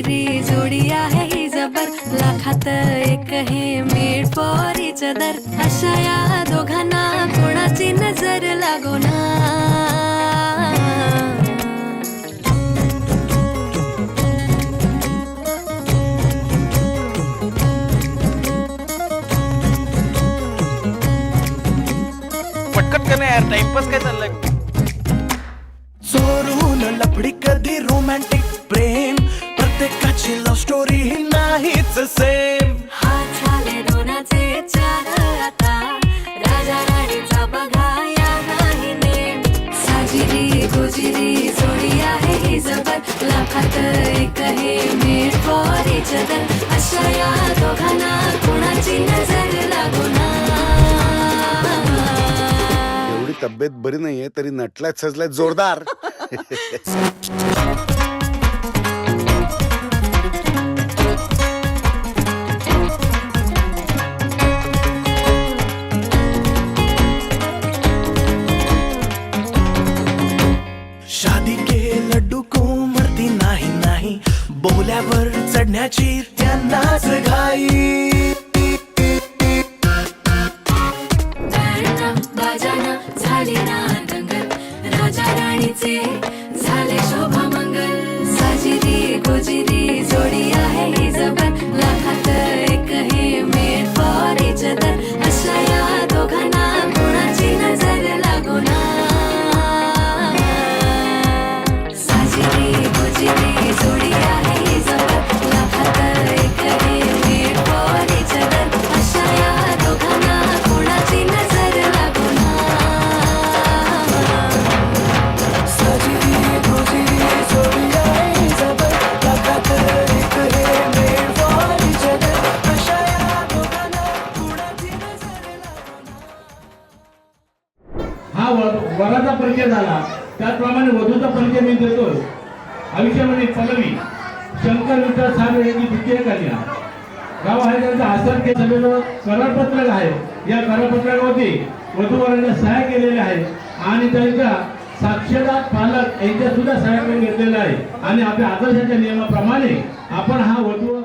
गोजिरी जोडी आहे ही जबर, लाखात एक हे मेड फॉर इच अदर. अशा या दोघांना कोणाची नजर लागो ना. पटकन का नाही यार, टाइमपास काय चाललंय? चोरून लफडी कधी रोमॅन्टिक प्रेम, प्रत्येकाची लव्ह स्टोरी ही नाहीच सेम. हात झाले दोनाचे चार आता, राजा राणीचा बघा या नाही नेम. साजिरी गोजिरी जोडी आहे ही जबर, लाखात एक हे मेड फॉर इच अदर. अशा या दोघांना कोणाची नजर लागो ना. एवढी तब्येत बरी नाहीये तरी नटलाय सजलाय जोरदार. शादी के लड्डू को मरती नाही नाही, बोल्यावर चढण्याची त्यांनाच घाई. बाजाना झाली ना दंगल, राजा राणीचे झाले शोभा मंगल. साजिरी गोजिरी जोडी आहे ही जबर, लाखात एक हे मेड फॉर इच अदर. अशा या दोघांना कोणाची नजर लागो ना. साजिरी गोजिरी जोडी आहे ही जबर, लाखात एक हे मेड फॉर इच अदर. अशा या दोघांना कोणाची नजर लागो ना. साजिरी गोजिरी जोडी आहे ही जबर, लाखात एक हे मेड फॉर इच अदर. अशा या दोघांना कोणाची नजर लागो ना. हा वराचा परिचय झाला, त्याचप्रमाणे वधूचा परिचय मी देतो. आयुष्यामध्ये पल्लवी शंकर विठ्ठल साबळे यांची द्वितीय कन्या. गाव आहे त्यांचं आसन केलेलं करारपत्रक आहे. या करारपत्रकावरती वधूवरांना सह्या केलेल्या आहेत आणि त्यांच्या साक्षीदार पालक यांच्या सुद्धा सह्या करून घेतलेल्या आहे. आणि आपल्या आदर्शाच्या नियमाप्रमाणे आपण हा वधू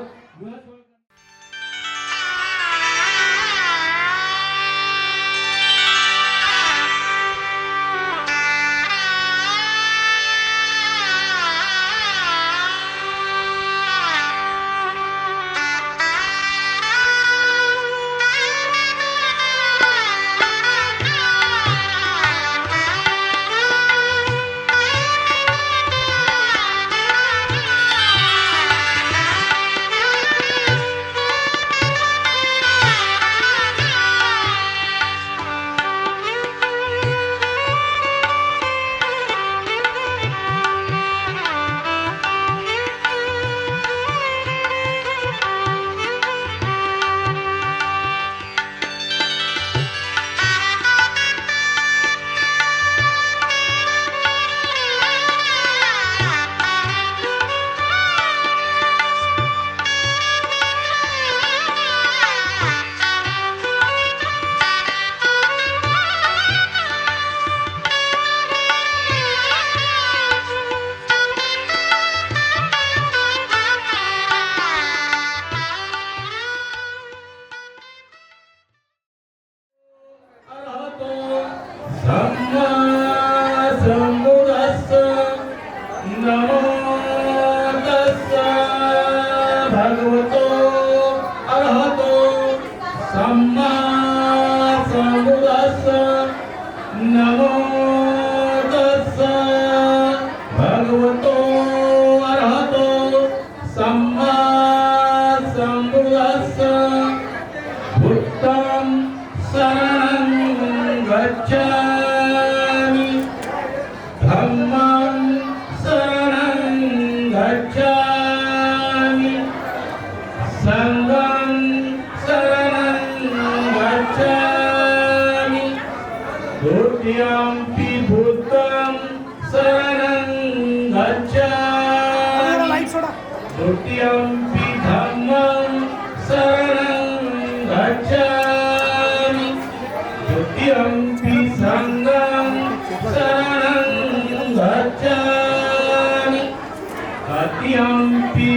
Ati ampi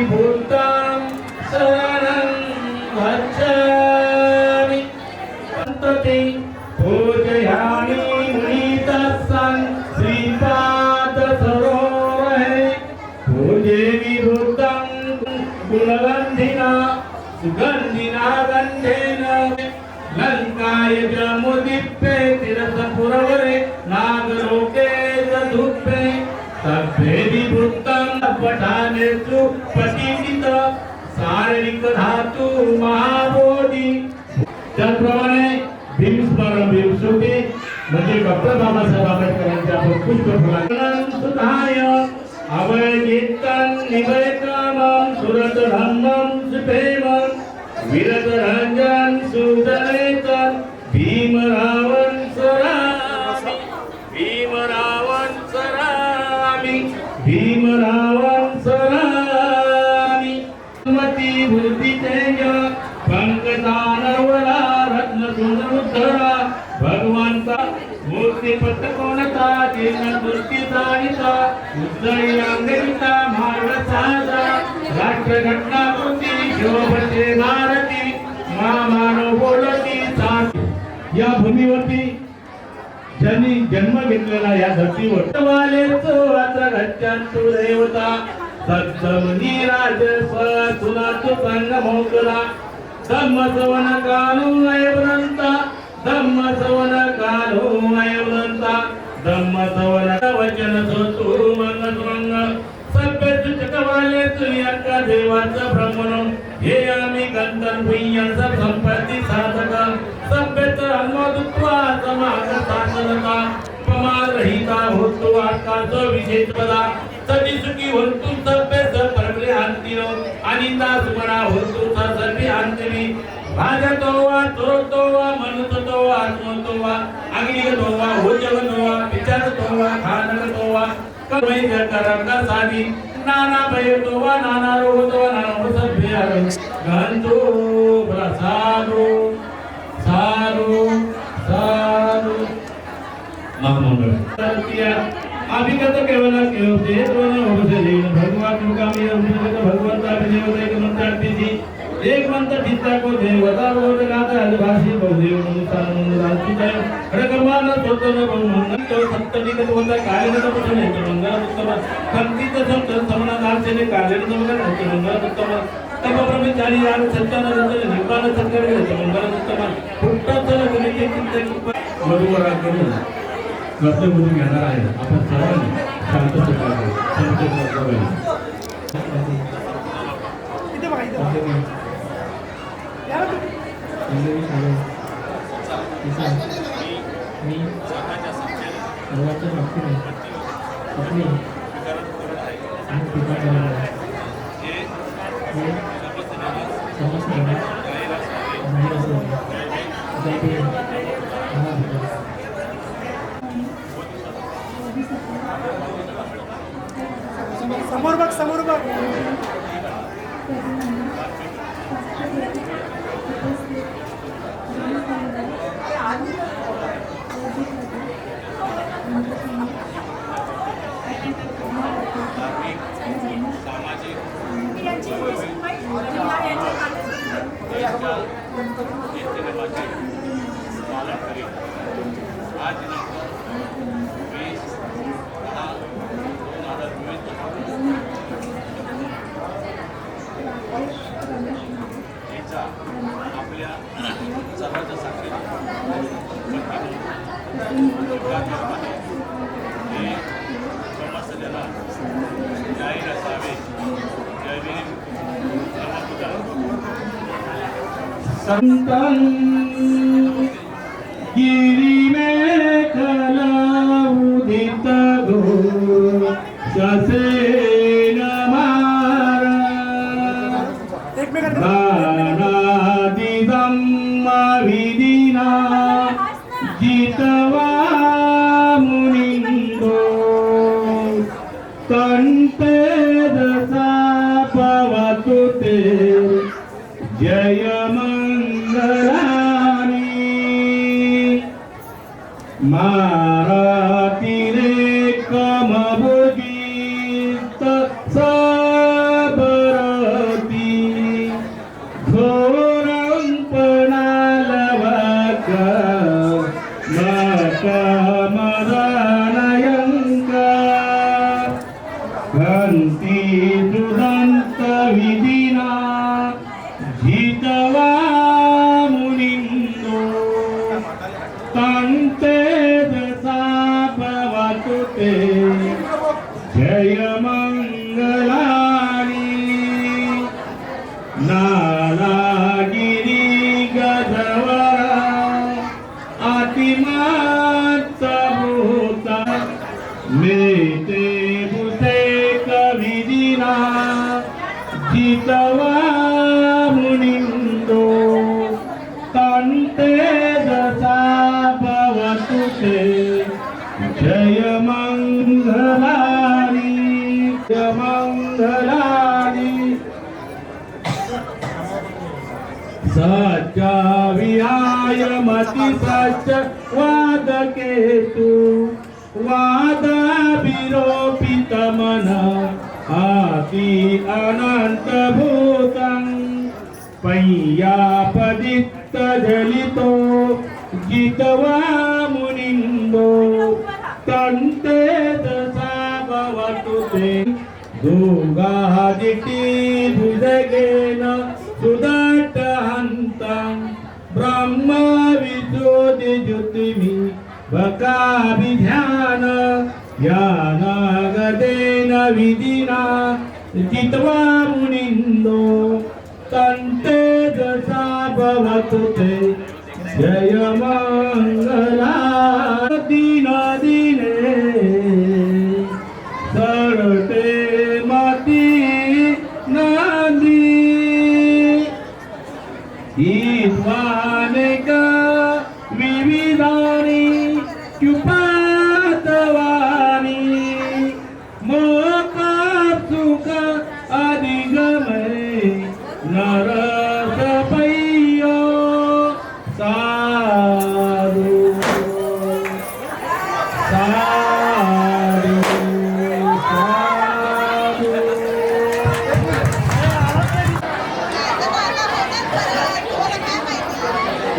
एक धातू महाबोधी. त्याचप्रमाणे भीमस्मरण भीमस्तुती म्हणजे डॉक्टर बाबासाहेब आंबेडकरांच्या आपण पुष्पफुलांचं सुधाय अवैदितं निवैतमं सुरत धम्मं सुप्रेमं विरत रंजन सुदनेतन भीमरावण सरामी भीमरावण सरामी भीमरावण सरामी मती बुद्धी तेज पंकजानवला रत्न सुंदर भगवंता मूर्ती पटकोणता जीर्ण मूर्तीचा निता उज्जयी अंगरिता महाराष्ट्राचा राष्ट्र घटना कृती शोभते भारती महामानव बोलती साथ या भूमीवरती ज्यांनी जन्म घेतलेला या धर्तीवर वालेचो आता घरच्यांतु देवता सत्समनी राजस्व सुनाचो संग मोकला धम्म सवन कानू अयवंता धम्म सवन कानू अयवंता धम्म सवन वचन सोतू मंग सभ्य चकवाले तुझ्या देवाचं भ्रमण हे आम्ही गंधन भुय्यन संपत्ती साधक सभ्यच अन्मदुत्वा समाज साधनता प्रमाद रहिता होतो आकाश विशेष पदा सती सुखी होतो सभ्यच परमले अंतिनो अनिंदा सुमना होतो सर्वे अंतमी भाजतोवा चोरतोवा मनतोवा आत्मतोवा अग्निगतोवा होजगतोवा विचारतोवा खानगतोवा कवै करंगा साधी नाना भयतोवा नाना रोगतोवा नाना सभ्य गंतो प्रसादो सारो सारो महामंगल तृतीया अभिगत केवल केवते दोन होते जीवन भगवान मुकामी अभिगत भगवंता देवता एक मंत्रार्थी थी एक मंत्र चित्ता को देवता बोल गाता अलभाषी बहुदेव मनुष्य मनुरांची जय रगमान स्वतन बहुमंगल तो सत्तनिकत होता कालेगत पठन हेतु मंगल उत्तम भक्तीत संत समना दार्शने कालेगत मंगल हेतु मंगल उत्तम तप ब्रह्मचारी यान सत्यान रंजन निपान संकर हेतु मंगल उत्तम पुट्टचल गणिते चित्त बरोबर करून कर्तव्य घेणार आहे आपण सर्वांनी शांत चित्ताने समोर बघ समोर बघ संतन गिरी में खला उदित घोर ससेन मारा नानादि धम्म विधिना जितवा मुनिंदो कंते दसा पवतु ते जय मंगलानी माराती रे कमबुगीत सबरती घोरं पणालवक मकमदनयंक घंटी दुदंत विधिना जितवा मुनिंदो तंते दसा पवतु ते जय मंगलानी ना मेते बुसे कविदिना जितवा मुनिंदो तंते दसा भवतु ते जय मंगलानी जय मंगलानी सच्चा विहाय मति सच्च वाद केतु वाद विरोपित मन आति अनंत भूतं पय्यापदित जलितो जितवा मुनिंदो तंते दसा भवतु ते दोगादिति भुजगेन सुदट हन्तं ब्रह्म विद्योति ज्योतिमि बकाभिध्यान यान गदेन विधिना जित्वा मुनिन्दो तन्ते दशा भवतु ते जय मंगला दिन दिने सरते मती नदी ईश्वानिक विविधानि कृपातवानि मोक्ष सुख अधिगमय नरसपय्यो साधु साधु साधु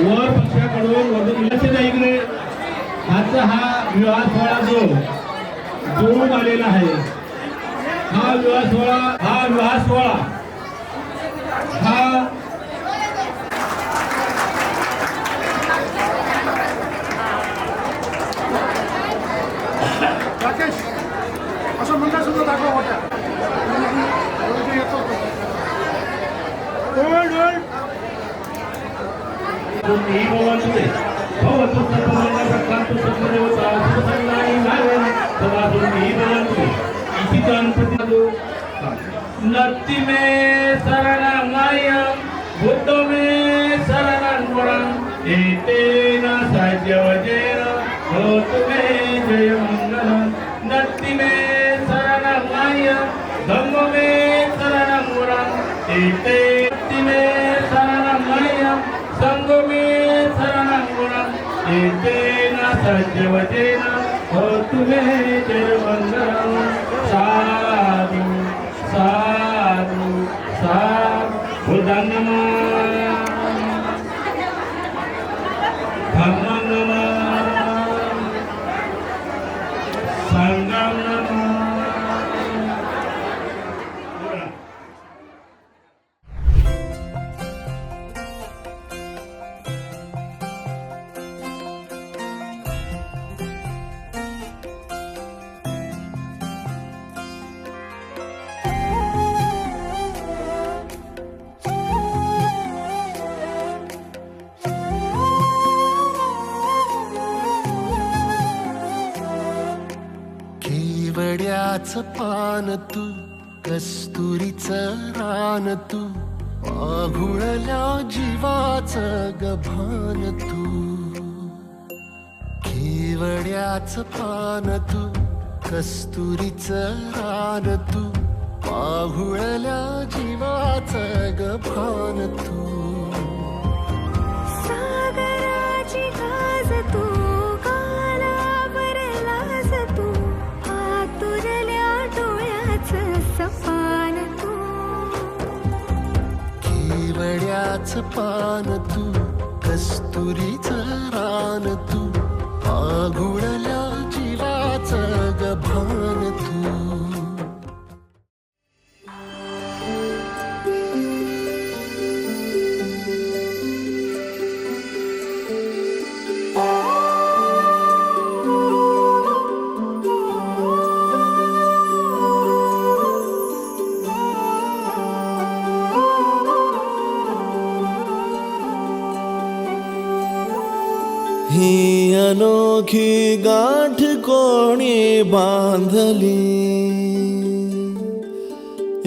वर पक्षाकडून वधू इकडे आजचा हा विवाह सोहळा जो जोडून आलेला आहे हा विवाह सोहळा हा राकेश असं मंगळसूत्र दाखव होत्या नत्ति में शरणमय बुद्ध में शरणं गुणं एतेन सज्जवजेन होतु मे जय मंगलम् नत्ति में शरणमय धम्म में शरणं गुणं एतेन में शरणमय संघ में शरणं गुणं एतेन सज्जवजेन होतु मे जय मंगलम् साधु साधु साधु नमः धम्मं नमः संघं नमः केवड्याचं पान तू कस्तुरीचं रान तू आघुळल्या जीवाचं गभान तू केवड्याचं पान तू कस्तुरीचं रान तू आघुळल्या जीवाचं गभान तू सागराची गाज तू कालावर लाज तू आतुरल्या डोळ्याचं सपान तू केवड्याचं पान तू कस्तुरीचं रान तू आघुळल्या जीवाचं गभान तू ही अनोखी गाठ कोणी बांधली,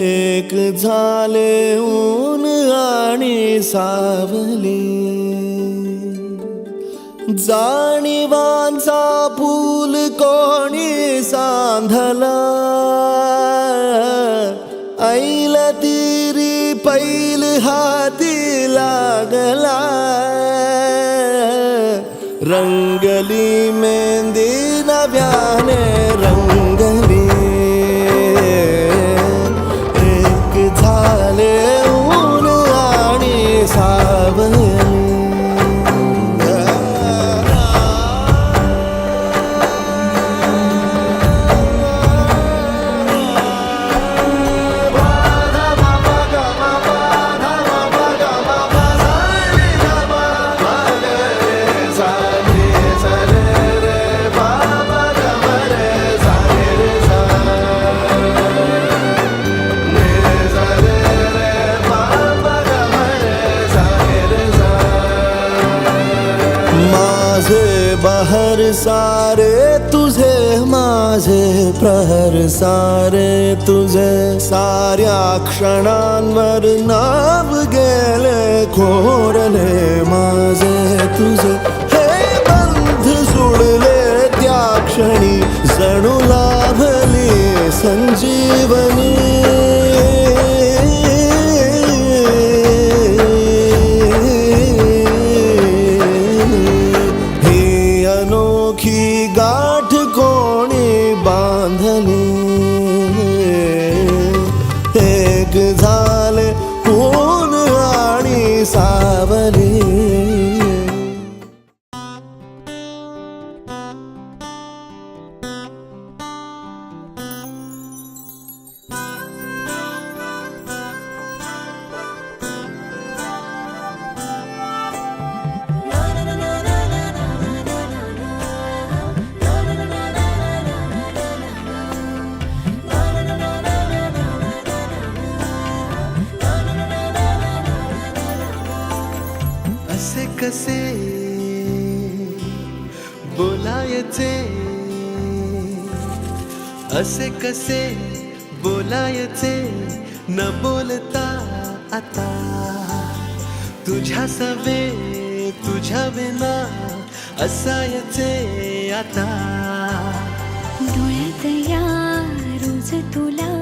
एक झाले ऊन आणि सावली, जाणीवांचा पूल कोणी सांधला, ऐल तिरी पैल हाती लागला, रंगली मेहंदी नव्याने रंगली, एक झाले ऊन आणि सावली. बहर सारे तुझे, माझे प्रहर सारे तुझे, साऱ्या क्षणांवर नाव गेले कोरले माझे तुझे, हे बंध सोडले त्या क्षणी जणू लाभली संजीवनी, अनोखी गाठ कोणी बांधली, एक झाले ऊन आणि सावली. असे कसे बोलायचे, असे कसे बोलायचे न बोलता आता, तुझ्या सवे तुझ्या विना असायचे आता. डोळ्यात या रोज तुला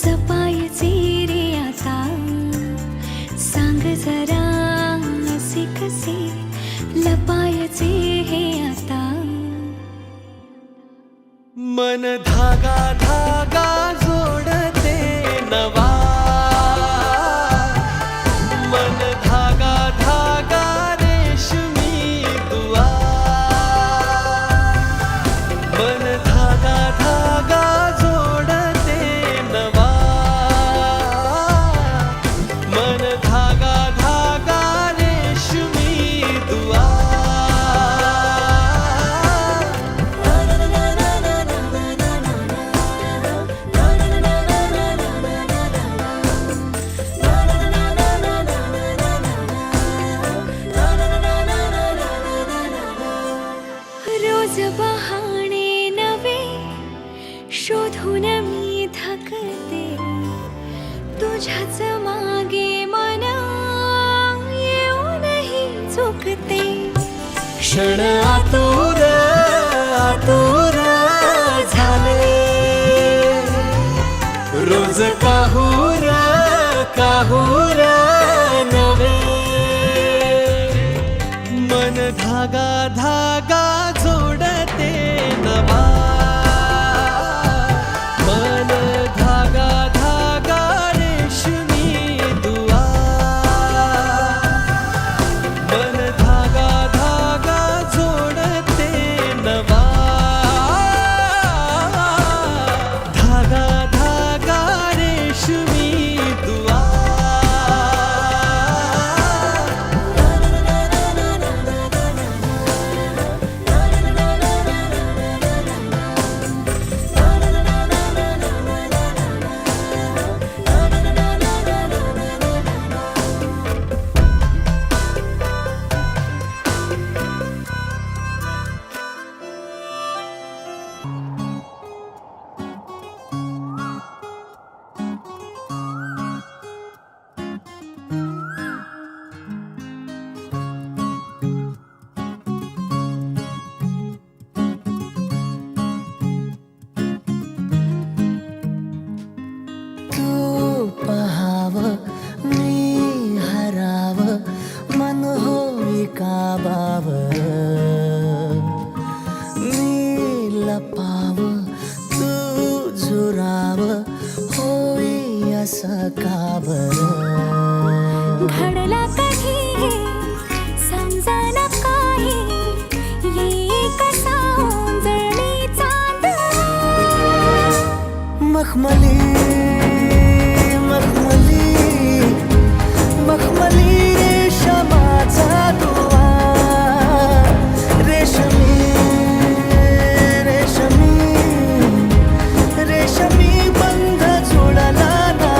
जपायचे रे आता, सांग जरा असे कसे लपायचे हे आता. मन धागा धागा जोडते नवा, मन धागा धागा रेशमी दुआ, मन धागा धागा जोडते नवा, मन धागा धागा रेशमी दुआ. रोज बहाणे नवे शोधून मी थकते, तुझ्याच मागे मन येऊनही चुकते. क्षण आतुर आतुर झाले, रोज काहूर काहूर नवे, मन धागा धागा जोडते नवा, मन धागा धागा रेशमी दुआ, मन धागा धागा जोडते नवा, धागा धागा रेशमी दुआ. असं का बरं घडला कधी समजना काही ये कसा उंजळली चांद मखमली मखमली मखमली रेशमाचा दुवा रेशमी रेशमी रेशमी बंध जोडला नवा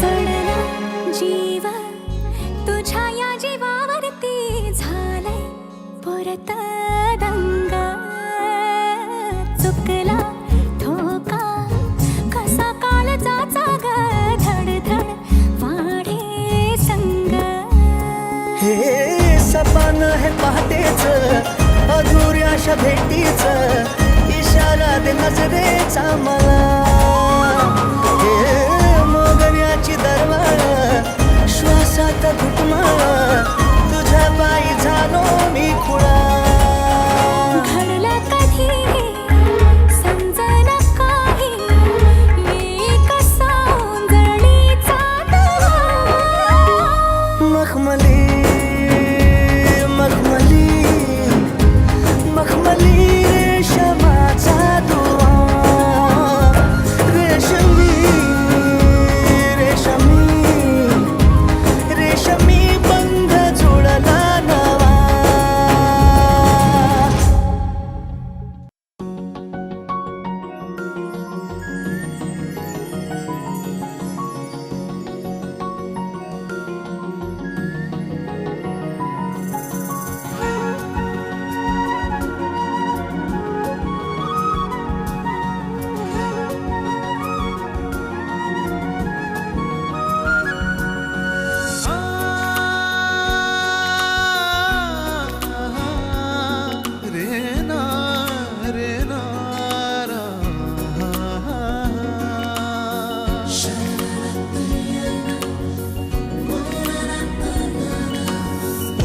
जडला जीव तुझ्या या जीवावरती झालंय परत दंग चुकला धोका कसा कालचाचा ग धडधड वाढे संग हे सपान है पहाटेच अधुऱ्याशा भेटीच इशारा दे नजरेचा मला हे मोगऱ्याची दरवाळ श्वासात घुटमाळ तुझ्या पायी झालो मी खुळा घडला कधी समजना काही ये कसा उंजळली चांद मखमली मखमली मखमली रेशमाचा दुवा रेशमी रेशमी रेशमी बंध जोडला नवा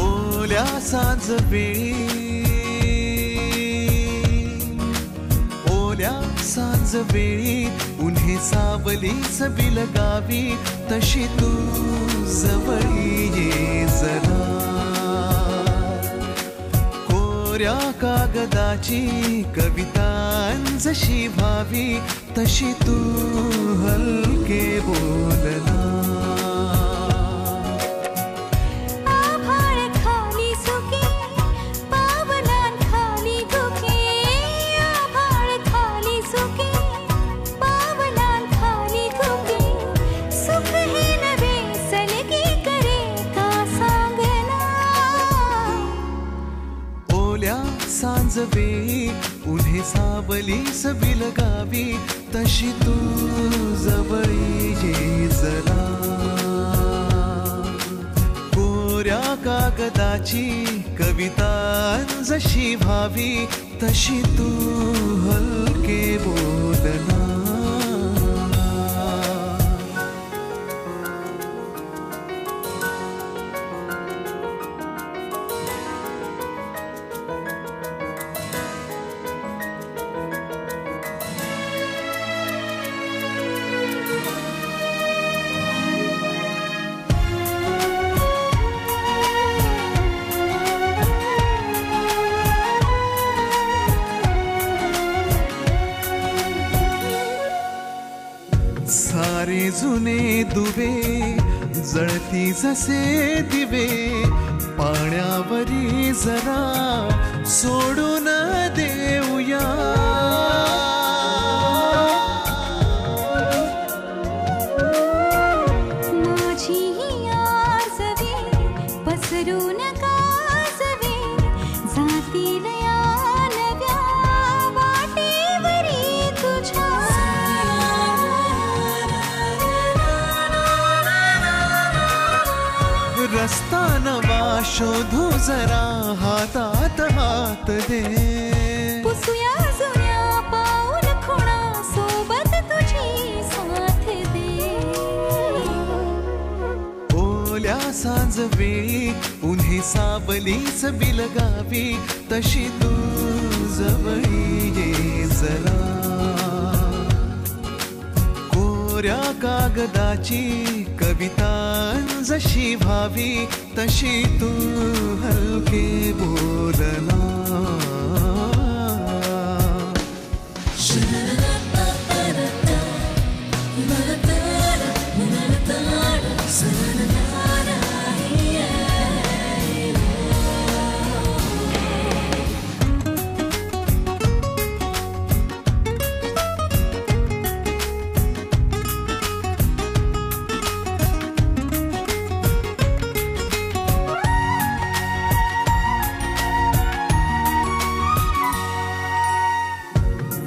ओल्या सांज वेळी ओल्या सांज वेळी उन्हे सावलीच बिलगावी तशी तू जवळी ये जरा कोऱ्या कागदाची कवितांजशी भावी तशी तू हलके बोलना आभाळ खाली सुके पावलांखाली धुके आभाळ खाली सुके पावलांखाली धुके सुख हे नवे सलगी करे का सांगना ओल्या सांज वेळी उन्हे सावलीस बिलगावी तशी तू जवळी ये जरा कोऱ्या कागदाची कवितांजशी भावी तशी तू हलके बोलना सारे जुने दुवे जळती जसे दिवे पाण्यावरी जरा सोडून देऊया शोधू जरा हातात हात दे. पुसूया जुन्या पाऊल खुणा सोबत तुझी साथ दे. ओल्या सांज वेळी उन्ही सावलीच बिलगावी तशी तू जवळी ये जरा. कोऱ्या कागदाची कविता जशी व्हावी तशी तू हलके बोलना.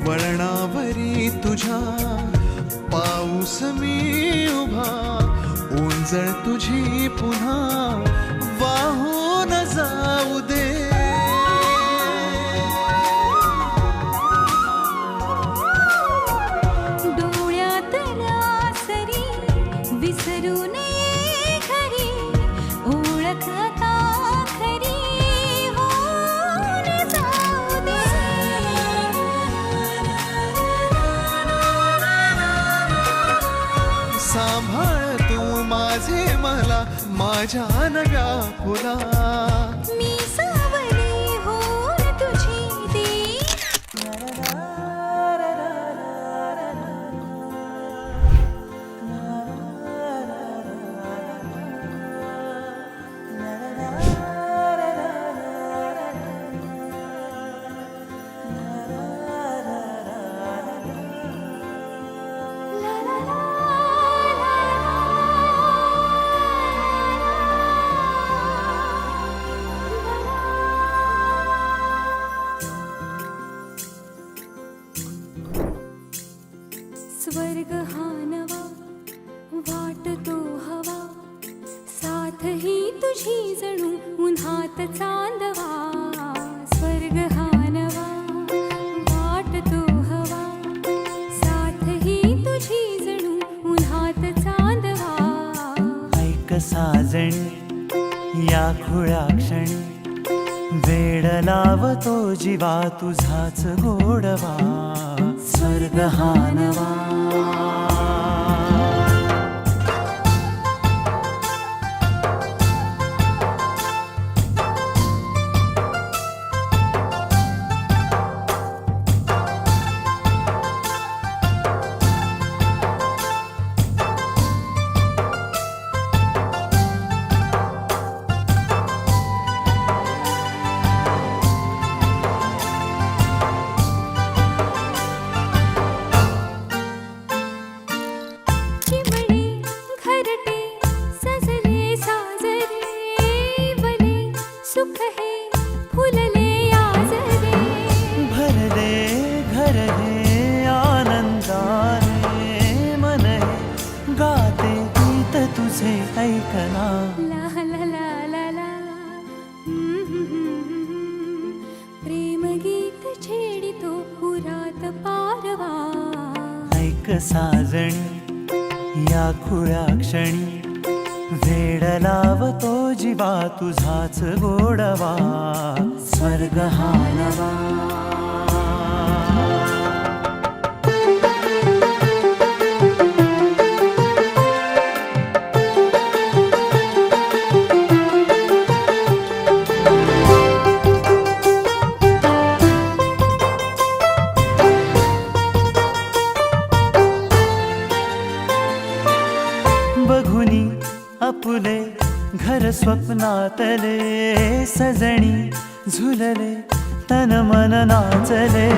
वळणावरी तुझ्या पाऊस मी उभा. ओंजळ तुझी पुन्हा वाहून जाऊ दे. डोळ्यातल्या सरी विसरू नये खरी ओळख आता खरी होऊन जाऊ दे. सांभाळ तू माझे मला माझ्या नव्या फुला. मी सावली होऊन तुझी दे. स्वर्ग हा नवा वाटतो हवा साथ ही तुझी जणू उन्हात चांदवा. स्वर्ग हा नवा वाटतो हवा साथ ही तुझी जणू उन्हात चांदवा. ऐक साजणी या खुळ्या क्षणी वेड लावतो जीवा तुझाच गोडवा. स्वर्ग हा नवा. सुख है फुलले आजरे. भरले घर हे आनंदाने मन हे गाते गीत तुझे ऐकना. ला ला ला ला ला. प्रेम गीत छेडितो पुरात पारवा. ऐक साजणी या खुळ्या क्षणी वेड लावतो जीवा तुझाच गोडवा. स्वर्ग हा नवा. बघुनी आपुले घर स्वप्नातले सजणी झुलले तन मन नाचले.